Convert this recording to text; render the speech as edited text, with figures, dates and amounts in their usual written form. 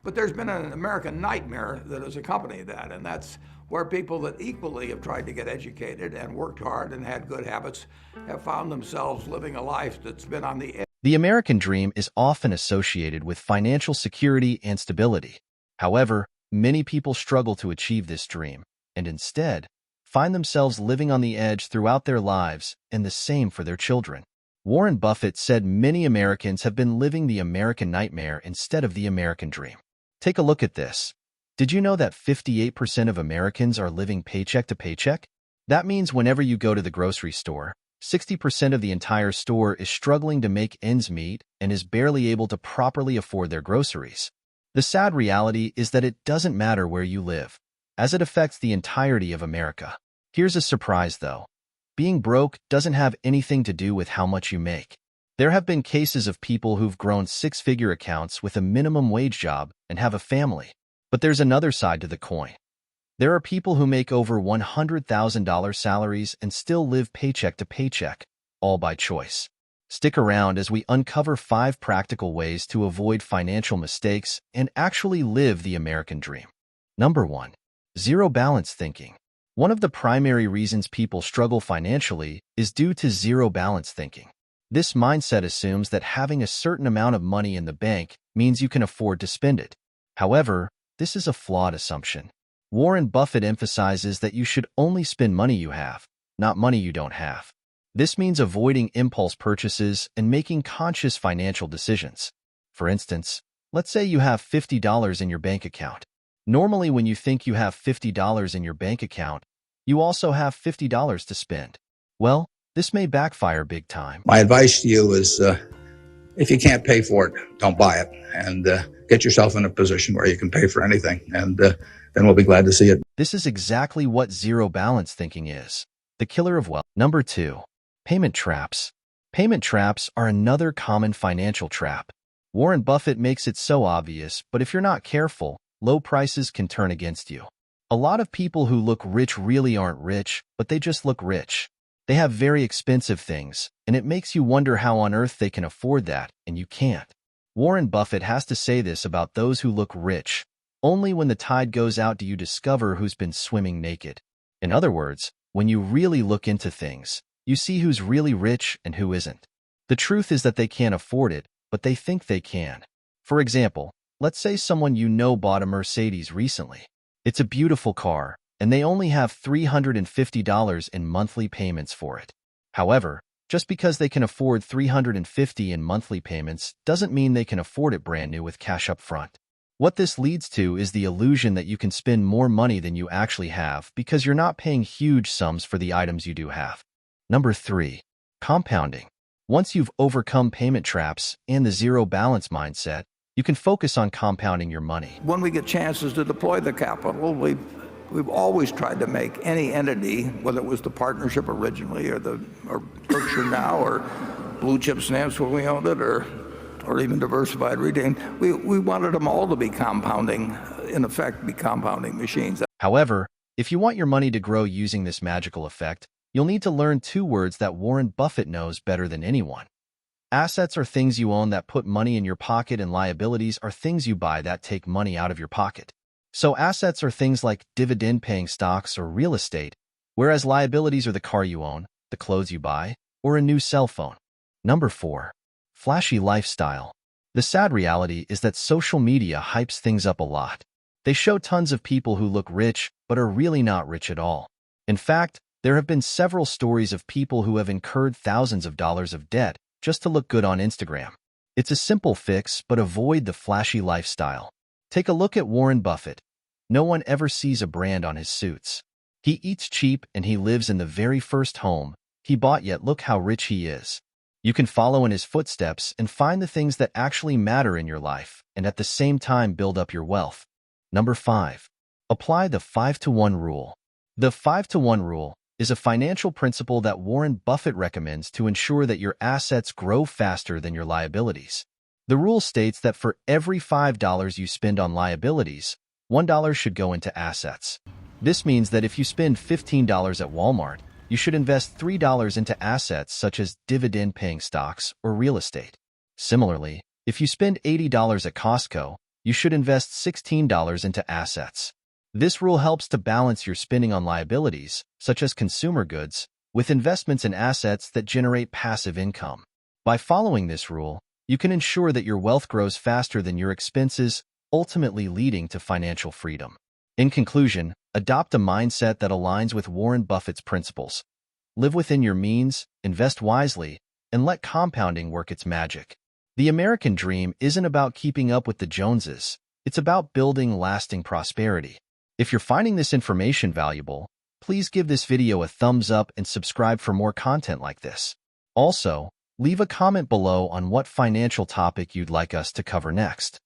But there's been an American nightmare that has accompanied that, and that's where people that equally have tried to get educated and worked hard and had good habits have found themselves living a life that's been on the edge. The American dream is often associated with financial security and stability. However, many people struggle to achieve this dream, and instead, find themselves living on the edge throughout their lives, and the same for their children. Warren Buffett said many Americans have been living the American nightmare instead of the American dream. Take a look at this. Did you know that 58% of Americans are living paycheck to paycheck? That means whenever you go to the grocery store, 60% of the entire store is struggling to make ends meet and is barely able to properly afford their groceries. The sad reality is that it doesn't matter where you live, as it affects the entirety of America. Here's a surprise, though. Being broke doesn't have anything to do with how much you make. There have been cases of people who've grown six-figure accounts with a minimum wage job and have a family. But there's another side to the coin. There are people who make over $100,000 salaries and still live paycheck to paycheck, all by choice. Stick around as we uncover 5 practical ways to avoid financial mistakes and actually live the American dream. Number 1. Zero balance thinking. One of the primary reasons people struggle financially is due to zero balance thinking. This mindset assumes that having a certain amount of money in the bank means you can afford to spend it. However, this is a flawed assumption. Warren Buffett emphasizes that you should only spend money you have, not money you don't have. This means avoiding impulse purchases and making conscious financial decisions. For instance, let's say you have $50 in your bank account. Normally, when you think you have $50 in your bank account, you also have $50 to spend. Well, this may backfire big time. My advice to you is if you can't pay for it, don't buy it, and get yourself in a position where you can pay for anything, and then we'll be glad to see it. This is exactly what zero balance thinking is, the killer of wealth. Number 2. Payment traps. Payment traps are another common financial trap. Warren Buffett makes it so obvious, but if you're not careful, low prices can turn against you. A lot of people who look rich really aren't rich, but they just look rich. They have very expensive things, and it makes you wonder how on earth they can afford that, and you can't. Warren Buffett has to say this about those who look rich. Only when the tide goes out do you discover who's been swimming naked. In other words, when you really look into things, you see who's really rich and who isn't. The truth is that they can't afford it, but they think they can. For example, let's say someone you know bought a Mercedes recently. It's a beautiful car, and they only have $350 in monthly payments for it. However, just because they can afford $350 in monthly payments doesn't mean they can afford it brand new with cash up front. What this leads to is the illusion that you can spend more money than you actually have because you're not paying huge sums for the items you do have. Number 3. Compounding. Once you've overcome payment traps and the zero balance mindset, you can focus on compounding your money. When we get chances to deploy the capital, we've always tried to make any entity, whether it was the partnership originally or Berkshire now or Blue Chip Stamps when we owned it or even diversified retail, we wanted them all to be compounding, in effect, be compounding machines. However, if you want your money to grow using this magical effect, you'll need to learn 2 words that Warren Buffett knows better than anyone. Assets are things you own that put money in your pocket, and liabilities are things you buy that take money out of your pocket. So assets are things like dividend-paying stocks or real estate, whereas liabilities are the car you own, the clothes you buy, or a new cell phone. Number 4. Flashy lifestyle. The sad reality is that social media hypes things up a lot. They show tons of people who look rich but are really not rich at all. In fact, there have been several stories of people who have incurred thousands of dollars of debt just to look good on Instagram. It's a simple fix, but avoid the flashy lifestyle. Take a look at Warren Buffett. No one ever sees a brand on his suits. He eats cheap and he lives in the very first home he bought, yet look how rich he is. You can follow in his footsteps and find the things that actually matter in your life and at the same time build up your wealth. Number 5. Apply the 5-to-1 rule. The 5-to-1 rule is a financial principle that Warren Buffett recommends to ensure that your assets grow faster than your liabilities. The rule states that for every $5 you spend on liabilities, $1 should go into assets. This means that if you spend $15 at Walmart, you should invest $3 into assets such as dividend-paying stocks or real estate. Similarly, if you spend $80 at Costco, you should invest $16 into assets. This rule helps to balance your spending on liabilities, such as consumer goods, with investments in assets that generate passive income. By following this rule, you can ensure that your wealth grows faster than your expenses, ultimately leading to financial freedom. In conclusion, adopt a mindset that aligns with Warren Buffett's principles. Live within your means, invest wisely, and let compounding work its magic. The American dream isn't about keeping up with the Joneses. It's about building lasting prosperity. If you're finding this information valuable, please give this video a thumbs up and subscribe for more content like this. Also, leave a comment below on what financial topic you'd like us to cover next.